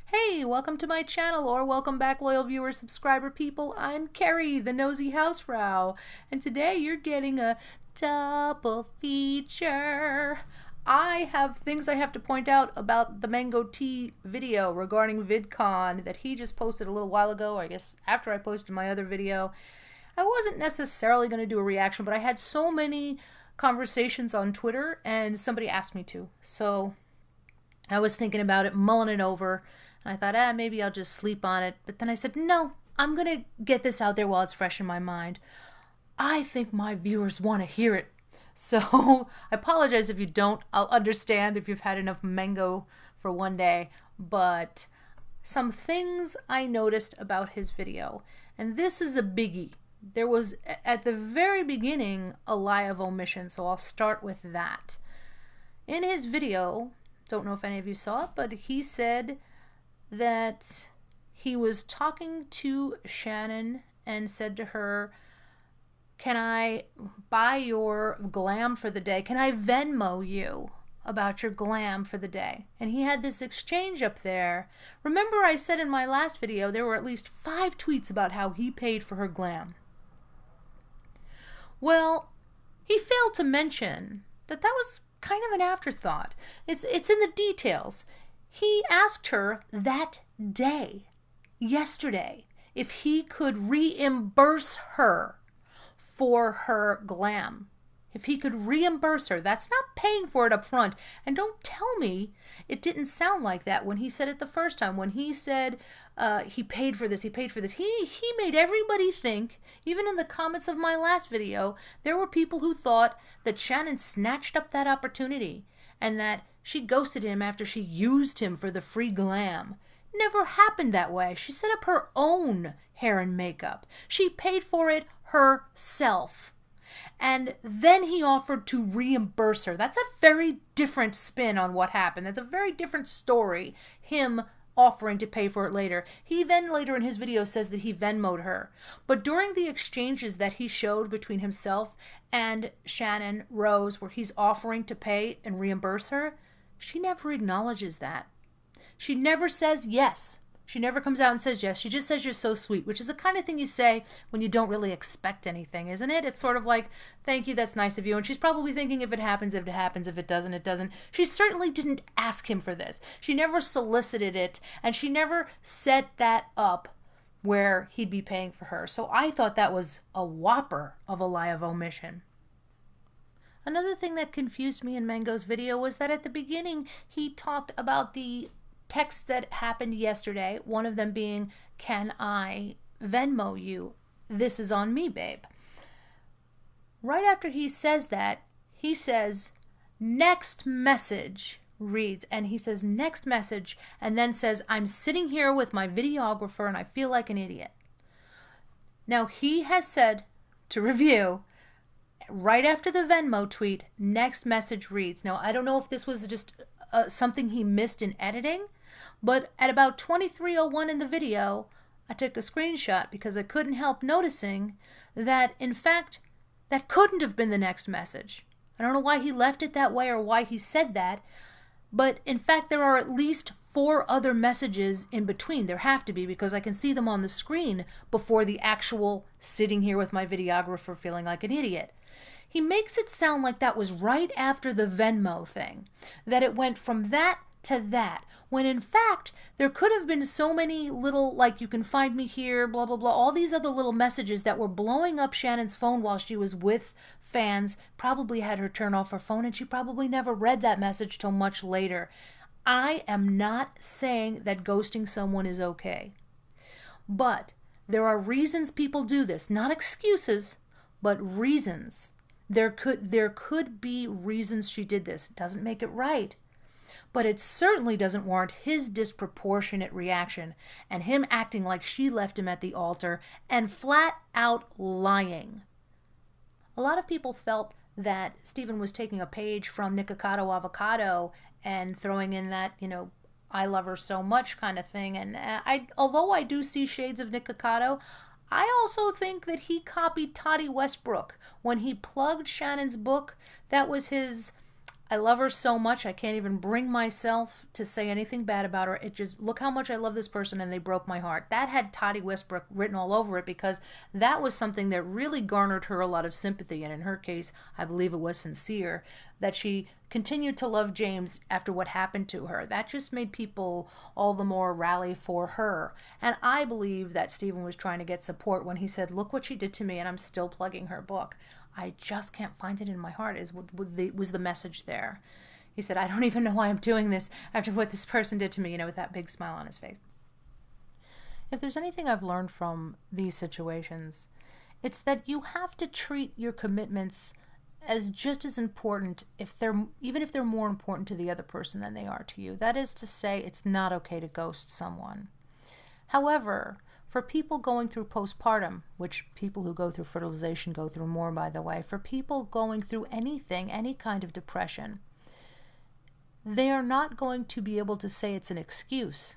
Hey, welcome to my channel, or welcome back, loyal viewers, subscriber people. I'm Carrie, the nosy housefrau, and today you're getting a double feature. I have things I have to point out about the Mango Tea video regarding Vidcon that he just posted a little while ago, or I guess after I posted my other video. I wasn't necessarily going to do a reaction, but I had so many conversations on Twitter, and somebody asked me to, so I was thinking about it, mulling it over, and I thought, maybe I'll just sleep on it. But then I said, no, I'm going to get this out there while it's fresh in my mind. I think my viewers want to hear it. So I apologize if you don't. I'll understand if you've had enough mango for one day. But some things I noticed about his video, and this is a biggie. There was, at the very beginning, a lie of omission, so I'll start with that. In his video, don't know if any of you saw it, but he said that he was talking to Channon and said to her, can I buy your glam for the day? Can I Venmo you about your glam for the day? And he had this exchange up there. Remember I said in my last video there were at least 5 tweets about how he paid for her glam. Well, he failed to mention that that was kind of an afterthought. It's in the details. He asked her that day, yesterday, if he could reimburse her for her glam. If he could reimburse her. That's not paying for it up front. And don't tell me it didn't sound like that when he said it the first time. When he said he paid for this, he paid for this. He made everybody think, even in the comments of my last video, there were people who thought that Channon snatched up that opportunity and that she ghosted him after she used him for the free glam. Never happened that way. She set up her own hair and makeup. She paid for it herself. And then he offered to reimburse her. That's a very different spin on what happened. That's a very different story, him offering to pay for it later. He then later in his video says that he Venmo'd her. But during the exchanges that he showed between himself and Channon Rose, where he's offering to pay and reimburse her, she never acknowledges that. She never says yes. She never comes out and says yes. She just says you're so sweet, which is the kind of thing you say when you don't really expect anything, isn't it? It's sort of like, thank you, that's nice of you. And she's probably thinking if it happens, if it happens, if it doesn't, it doesn't. She certainly didn't ask him for this. She never solicited it, and she never set that up where he'd be paying for her. So I thought that was a whopper of a lie of omission. Another thing that confused me in Mango's video was that at the beginning he talked about the texts that happened yesterday, one of them being, can I Venmo you? This is on me, babe. Right after he says that, he says, next message reads, and he says next message, and then says, I'm sitting here with my videographer and I feel like an idiot. Now he has said, to review, right after the Venmo tweet, next message reads. Now I don't know if this was just something he missed in editing, but at about 23:01 in the video, I took a screenshot because I couldn't help noticing that, in fact, that couldn't have been the next message. I don't know why he left it that way or why he said that, but in fact there are at least 4 other messages in between. There have to be, because I can see them on the screen before the actual sitting here with my videographer feeling like an idiot. He makes it sound like that was right after the Venmo thing, that it went from that to that, when in fact there could have been so many little, like, you can find me here, blah blah blah, all these other little messages that were blowing up Shannon's phone while she was with fans. Probably had her turn off her phone, and she probably never read that message till much later. I am not saying that ghosting someone is okay, but there are reasons people do this, not excuses, but reasons. There could be reasons she did this. It doesn't make it right. But it certainly doesn't warrant his disproportionate reaction and him acting like she left him at the altar and flat out lying. A lot of people felt that Stephen was taking a page from Nikocado Avocado and throwing in that, I love her so much kind of thing. And although I do see shades of Nikocado, I also think that he copied Toddy Westbrook when he plugged Shannon's book. That was his I love her so much, I can't even bring myself to say anything bad about her. It just, look how much I love this person and they broke my heart. That had Toddy Westbrook written all over it because that was something that really garnered her a lot of sympathy. And in her case, I believe it was sincere, that she continued to love James after what happened to her. That just made people all the more rally for her. And I believe that Stephen was trying to get support when he said, look what she did to me, and I'm still plugging her book. I just can't find it in my heart, was the message there. He said, I don't even know why I'm doing this after what this person did to me, with that big smile on his face. If there's anything I've learned from these situations, it's that you have to treat your commitments as just as important, even if they're more important to the other person than they are to you. That is to say, it's not okay to ghost someone. However, for people going through postpartum, which people who go through fertilization go through more, by the way, for people going through anything, any kind of depression, they are not going to be able to say it's an excuse,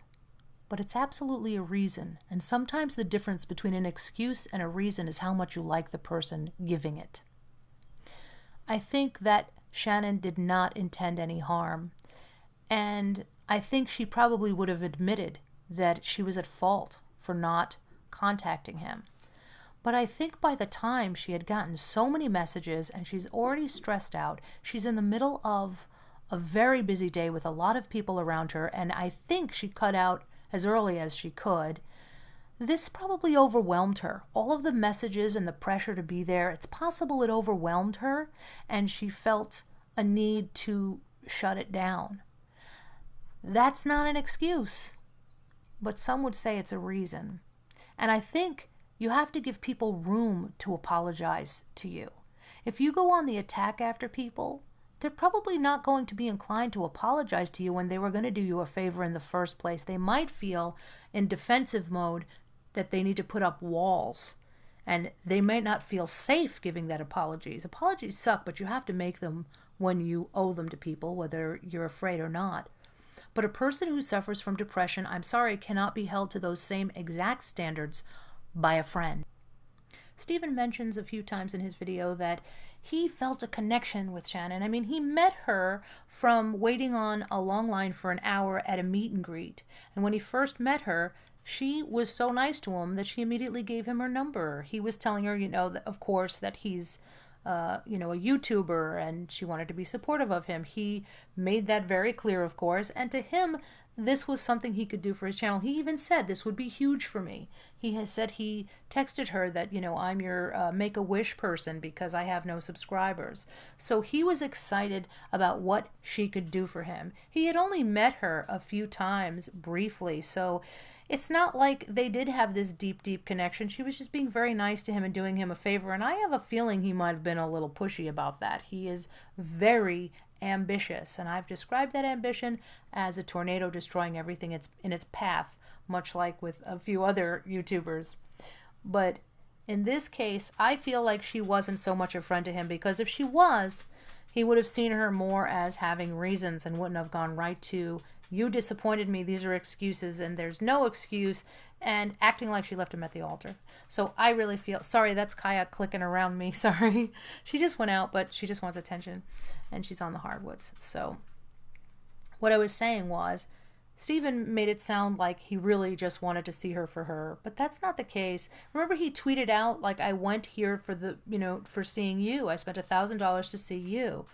but it's absolutely a reason. And sometimes the difference between an excuse and a reason is how much you like the person giving it. I think that Channon did not intend any harm, and I think she probably would have admitted that she was at fault for not contacting him. But I think by the time she had gotten so many messages and she's already stressed out, she's in the middle of a very busy day with a lot of people around her, and I think she cut out as early as she could. This probably overwhelmed her. All of the messages and the pressure to be there, it's possible it overwhelmed her and she felt a need to shut it down. That's not an excuse, but some would say it's a reason. And I think you have to give people room to apologize to you. If you go on the attack after people, they're probably not going to be inclined to apologize to you when they were going to do you a favor in the first place. They might feel in defensive mode that they need to put up walls, and they might not feel safe giving that apologies. Apologies suck, but you have to make them when you owe them to people, whether you're afraid or not. But a person who suffers from depression, I'm sorry, cannot be held to those same exact standards by a friend. Stephen mentions a few times in his video that he felt a connection with Channon. I mean, he met her from waiting on a long line for an hour at a meet and greet. And when he first met her, she was so nice to him that she immediately gave him her number. He was telling her, that, of course, that he's a YouTuber, and she wanted to be supportive of him. He made that very clear, of course, and to him, this was something he could do for his channel. He even said, this would be huge for me. He has said he texted her that, I'm your Make-A-Wish person because I have no subscribers. So he was excited about what she could do for him. He had only met her a few times briefly, so it's not like they did have this deep, deep connection. She was just being very nice to him and doing him a favor, and I have a feeling he might have been a little pushy about that. He is very ambitious, and I've described that ambition as a tornado destroying everything in its path, much like with a few other YouTubers. But in this case, I feel like she wasn't so much a friend to him, because if she was, he would have seen her more as having reasons and wouldn't have gone right to, you disappointed me, these are excuses, and there's no excuse, and acting like she left him at the altar. So I really feel, sorry, that's Kaya clicking around me, sorry. She just went out, but she just wants attention, and she's on the hardwoods. So what I was saying was, Stephen made it sound like he really just wanted to see her for her, but that's not the case. Remember, he tweeted out, like, I went here for the, for seeing you. I spent $1,000 to see you.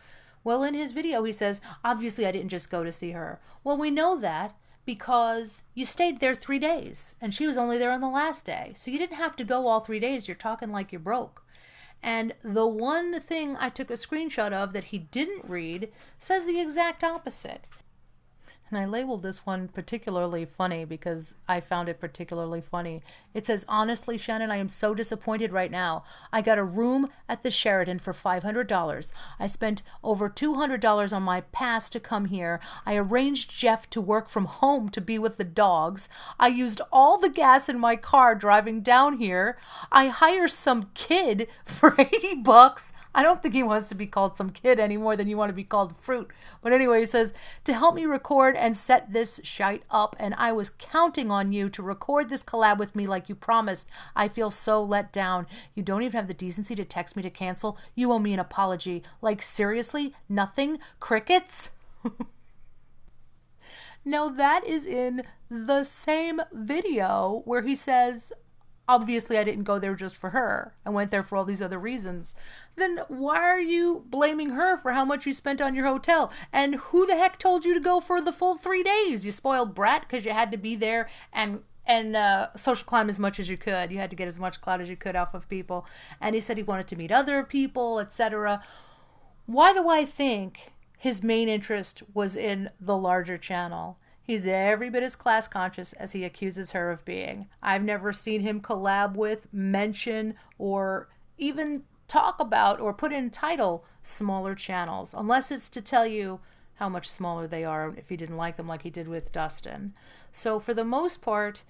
Well, in his video, he says, obviously I didn't just go to see her. Well, we know that because you stayed there 3 days, and she was only there on the last day. So you didn't have to go all 3 days. You're talking like you're broke. And the one thing I took a screenshot of that he didn't read says the exact opposite. And I labeled this one particularly funny because I found it particularly funny. It says, honestly, Channon, I am so disappointed right now. I got a room at the Sheraton for $500. I spent over $200 on my pass to come here. I arranged Jeff to work from home to be with the dogs. I used all the gas in my car driving down here. I hire some kid for $80. I don't think he wants to be called some kid any more than you want to be called fruit. But anyway, he says, to help me record hard and set this shite up, and I was counting on you to record this collab with me like you promised. I feel so let down. You don't even have the decency to text me to cancel. You owe me an apology. Like, seriously? Nothing? Crickets? Now that is in the same video where he says, obviously I didn't go there just for her. I went there for all these other reasons. Then why are you blaming her for how much you spent on your hotel? And who the heck told you to go for the full 3 days? You spoiled brat because you had to be there and social climb as much as you could. You had to get as much clout as you could off of people. And he said he wanted to meet other people, etc. Why do I think his main interest was in the larger channel? He's every bit as class conscious as he accuses her of being. I've never seen him collab with, mention, or even talk about or put in title smaller channels, unless it's to tell you how much smaller they are if he didn't like them, like he did with Dustin. So for the most part,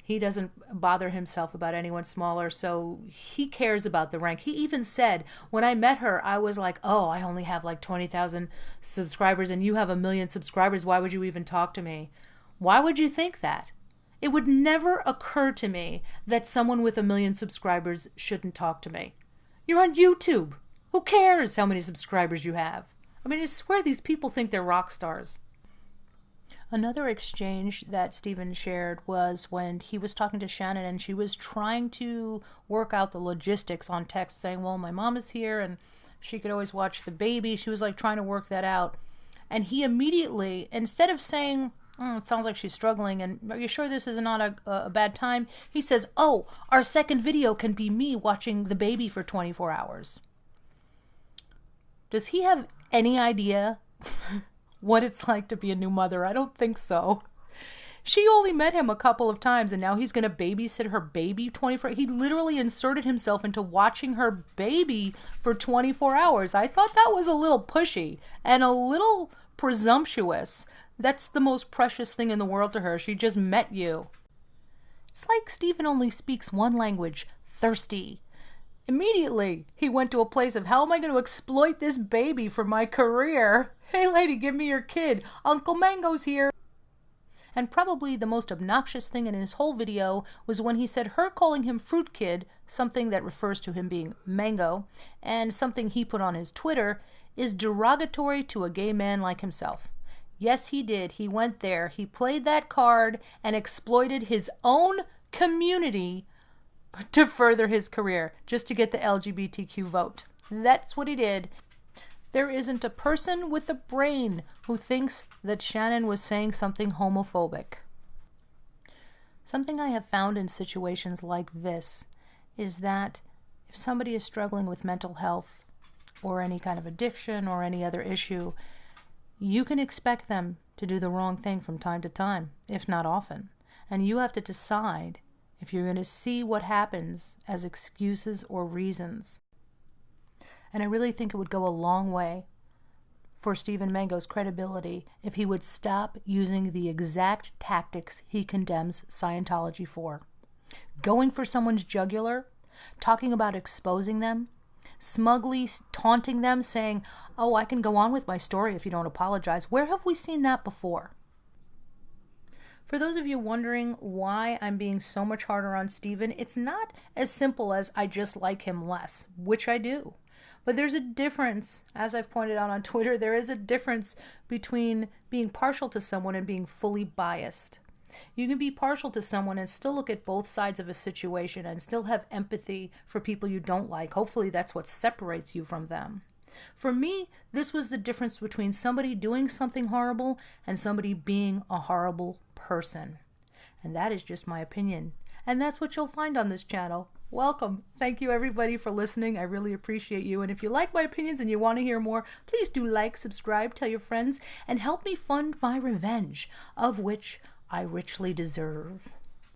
he doesn't bother himself about anyone smaller, so he cares about the rank. He even said, when I met her, I was like, oh, I only have like 20,000 subscribers and you have 1 million subscribers. Why would you even talk to me? Why would you think that? It would never occur to me that someone with 1 million subscribers shouldn't talk to me. You're on YouTube. Who cares how many subscribers you have? I mean, I swear these people think they're rock stars. Another exchange that Stephen shared was when he was talking to Channon and she was trying to work out the logistics on text, saying, well, my mom is here and she could always watch the baby. She was like trying to work that out. And he immediately, instead of saying, it sounds like she's struggling and are you sure this is not a bad time? He says, oh, our second video can be me watching the baby for 24 hours. Does he have any idea what it's like to be a new mother? I don't think so. She only met him a couple of times and now he's going to babysit her baby 24. He literally inserted himself into watching her baby for 24 hours. I thought that was a little pushy and a little presumptuous. That's the most precious thing in the world to her. She just met you. It's like Stephen only speaks one language, thirsty. Immediately, he went to a place of, how am I going to exploit this baby for my career? Hey lady, give me your kid. Uncle Mango's here. And probably the most obnoxious thing in his whole video was when he said her calling him Fruit Kid, something that refers to him being Mango, and something he put on his Twitter, is derogatory to a gay man like himself. Yes, he did. He went there. He played that card and exploited his own community to further his career, just to get the LGBTQ vote. That's what he did. There isn't a person with a brain who thinks that Channon was saying something homophobic. Something I have found in situations like this is that if somebody is struggling with mental health or any kind of addiction or any other issue, you can expect them to do the wrong thing from time to time, if not often. And you have to decide if you're going to see what happens as excuses or reasons. And I really think it would go a long way for Stephen Mango's credibility if he would stop using the exact tactics he condemns Scientology for. Going for someone's jugular, talking about exposing them, smugly taunting them, saying, oh, I can go on with my story if you don't apologize. Where have we seen that before? For those of you wondering why I'm being so much harder on Stephen, it's not as simple as I just like him less, which I do. But there's a difference, as I've pointed out on Twitter, there is a difference between being partial to someone and being fully biased. You can be partial to someone and still look at both sides of a situation and still have empathy for people you don't like. Hopefully that's what separates you from them. For me, this was the difference between somebody doing something horrible and somebody being a horrible person. And that is just my opinion. And that's what you'll find on this channel. Welcome. Thank you everybody for listening. I really appreciate you. And if you like my opinions and you want to hear more, please do like, subscribe, tell your friends, and help me fund my revenge, of which I richly deserve.